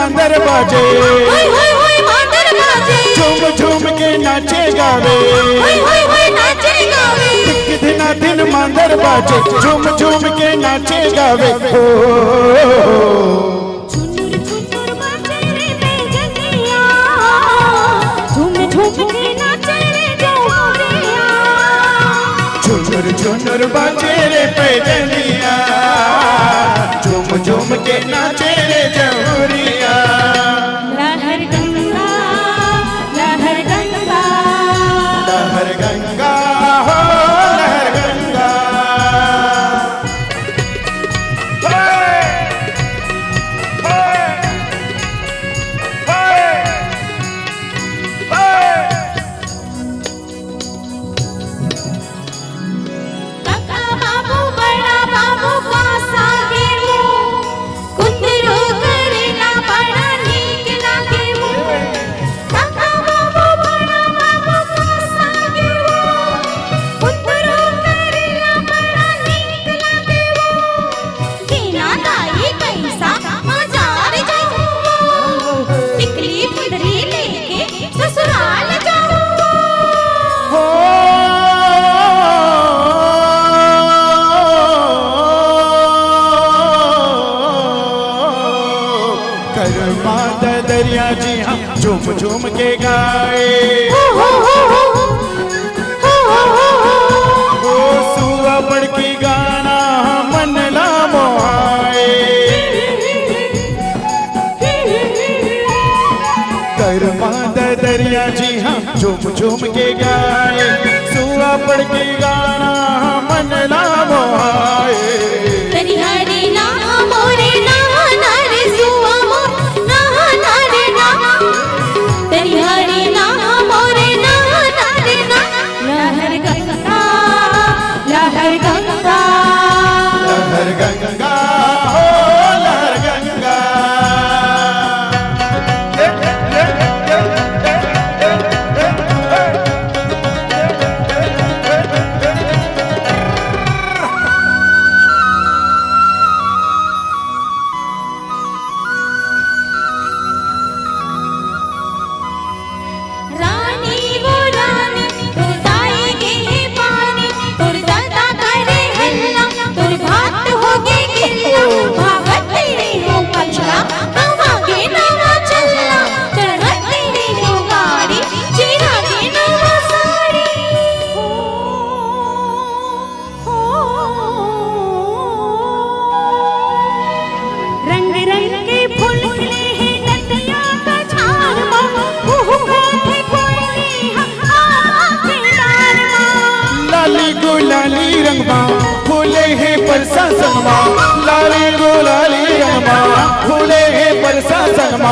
मांदर बाजे, झूम झूम के नाचे गावे, दिन दिन मांदर बाजे, झूम झूम के नाचे गावे। झुनर बाजे रे पैजनिया, झूम झूम के नाचे रे जौहरिया। लहर गंगा, लहर गंगा, लहर गंगा हो लहर गंगा। दरिया जी हम झूम झूम के गाए, ओ सुआ पड़ की गाना मन ला मोहाए। करमादा दरिया जी हम झूम झूम के गाए, सुआ पड़ की गाना मन ला मोहाए। लहर गंगा हो लहर गंगा। रानी वो रानी तू जाएगी पानी, तुर ज्यादा करे हल्ला, तुर भात होगे गिल्ला, भागत तेरी हो पछला, भागे नवा चलना, चढ़त तेरी हो गाड़ी, चीरा के नवा साड़ी। रंग रंग के फूल खिले हैं नदिया का झाड़ में, लाली गुलाली रंगमा फूले है परसा संगमा, लाली गुलाली रंगमा फूले है परसा संगमा।